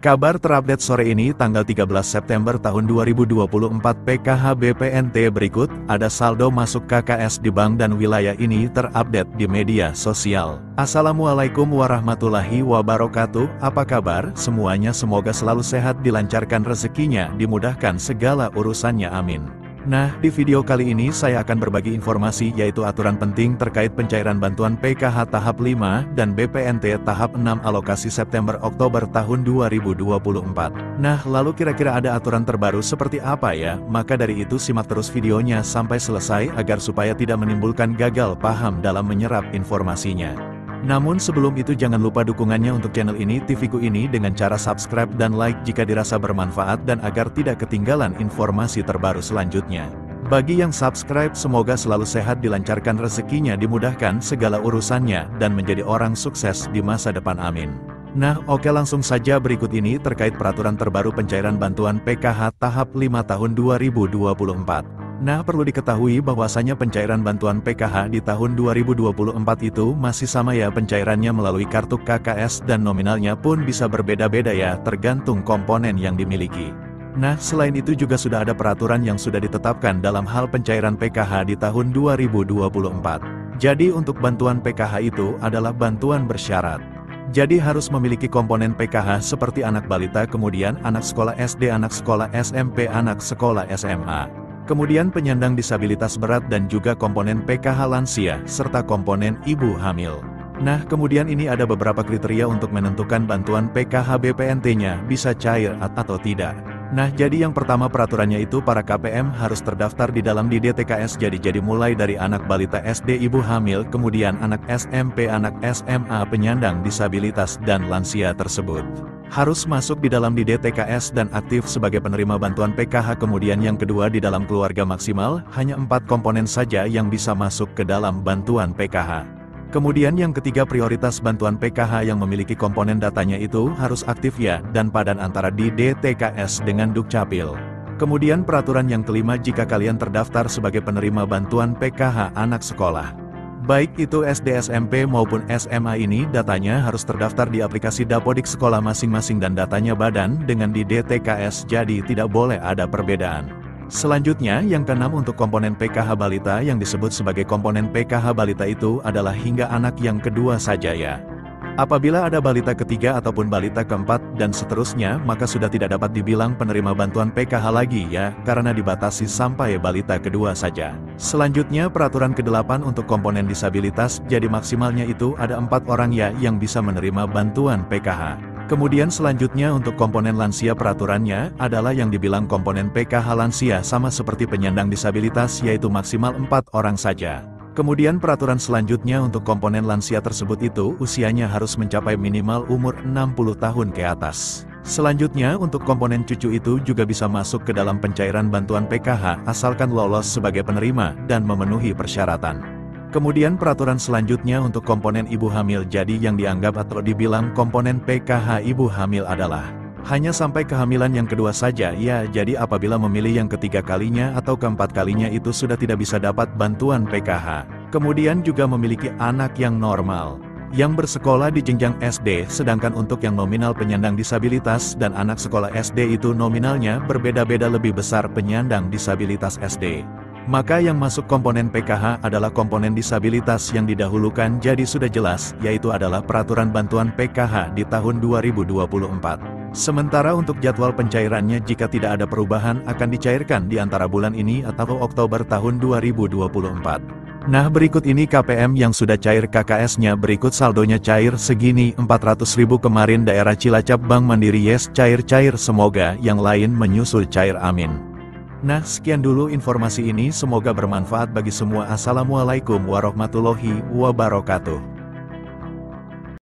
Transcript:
Kabar terupdate sore ini tanggal 13 September tahun 2024 PKH BPNT berikut, ada saldo masuk KKS di bank dan wilayah ini terupdate di media sosial. Assalamualaikum warahmatullahi wabarakatuh, apa kabar semuanya, semoga selalu sehat, dilancarkan rezekinya, dimudahkan segala urusannya, amin. Nah, di video kali ini saya akan berbagi informasi yaitu aturan penting terkait pencairan bantuan PKH tahap 5 dan BPNT tahap 6 alokasi September-Oktober tahun 2024. Nah, lalu kira-kira ada aturan terbaru seperti apa ya? Maka dari itu simak terus videonya sampai selesai agar supaya tidak menimbulkan gagal paham dalam menyerap informasinya. Namun sebelum itu jangan lupa dukungannya untuk channel ini, TV-ku ini dengan cara subscribe dan like jika dirasa bermanfaat dan agar tidak ketinggalan informasi terbaru selanjutnya. Bagi yang subscribe semoga selalu sehat, dilancarkan rezekinya, dimudahkan segala urusannya, dan menjadi orang sukses di masa depan, amin. Nah oke, langsung saja berikut ini terkait peraturan terbaru pencairan bantuan PKH tahap 5 tahun 2024. Nah, perlu diketahui bahwasanya pencairan bantuan PKH di tahun 2024 itu masih sama ya, pencairannya melalui kartu KKS dan nominalnya pun bisa berbeda-beda ya, tergantung komponen yang dimiliki. Nah, selain itu juga sudah ada peraturan yang sudah ditetapkan dalam hal pencairan PKH di tahun 2024. Jadi untuk bantuan PKH itu adalah bantuan bersyarat. Jadi harus memiliki komponen PKH seperti anak balita, kemudian anak sekolah SD, anak sekolah SMP, anak sekolah SMA. Kemudian penyandang disabilitas berat dan juga komponen PKH lansia, serta komponen ibu hamil. Nah, kemudian ini ada beberapa kriteria untuk menentukan bantuan PKH BPNT-nya bisa cair atau tidak. Nah, jadi yang pertama peraturannya itu para KPM harus terdaftar di dalam DTKS, jadi mulai dari anak balita SD, ibu hamil, kemudian anak SMP, anak SMA, penyandang disabilitas, dan lansia tersebut harus masuk di dalam DTKS dan aktif sebagai penerima bantuan PKH. Kemudian yang kedua, di dalam keluarga maksimal, hanya 4 komponen saja yang bisa masuk ke dalam bantuan PKH. Kemudian yang ketiga, prioritas bantuan PKH yang memiliki komponen datanya itu harus aktif ya, dan padan antara di DTKS dengan Dukcapil. Kemudian peraturan yang kelima, jika kalian terdaftar sebagai penerima bantuan PKH anak sekolah, baik itu SD, SMP maupun SMA, ini datanya harus terdaftar di aplikasi Dapodik sekolah masing-masing dan datanya badan dengan di DTKS, jadi tidak boleh ada perbedaan. Selanjutnya, yang keenam, untuk komponen PKH balita yang disebut sebagai komponen PKH balita itu adalah hingga anak yang kedua saja ya. Apabila ada balita ketiga ataupun balita keempat dan seterusnya, maka sudah tidak dapat dibilang penerima bantuan PKH lagi ya, karena dibatasi sampai balita kedua saja. Selanjutnya peraturan ke-8 untuk komponen disabilitas, jadi maksimalnya itu ada 4 orang ya yang bisa menerima bantuan PKH. Kemudian selanjutnya untuk komponen lansia, peraturannya adalah yang dibilang komponen PKH lansia sama seperti penyandang disabilitas, yaitu maksimal 4 orang saja. Kemudian peraturan selanjutnya untuk komponen lansia tersebut itu usianya harus mencapai minimal umur 60 tahun ke atas. Selanjutnya untuk komponen cucu itu juga bisa masuk ke dalam pencairan bantuan PKH asalkan lolos sebagai penerima dan memenuhi persyaratan. Kemudian peraturan selanjutnya untuk komponen ibu hamil, jadi yang dianggap atau dibilang komponen PKH ibu hamil adalah hanya sampai kehamilan yang kedua saja ya, jadi apabila memilih yang ketiga kalinya atau keempat kalinya itu sudah tidak bisa dapat bantuan PKH. Kemudian juga memiliki anak yang normal, yang bersekolah di jenjang SD, sedangkan untuk yang nominal penyandang disabilitas dan anak sekolah SD itu nominalnya berbeda-beda, lebih besar penyandang disabilitas SD. Maka yang masuk komponen PKH adalah komponen disabilitas yang didahulukan, jadi sudah jelas, yaitu adalah peraturan bantuan PKH di tahun 2024. Sementara untuk jadwal pencairannya jika tidak ada perubahan akan dicairkan di antara bulan ini atau Oktober tahun 2024. Nah berikut ini KPM yang sudah cair KKS-nya, berikut saldonya cair segini 400.000 kemarin daerah Cilacap Bank Mandiri yes cair-cair, semoga yang lain menyusul cair, amin. Nah sekian dulu informasi ini, semoga bermanfaat bagi semua. Assalamualaikum warahmatullahi wabarakatuh.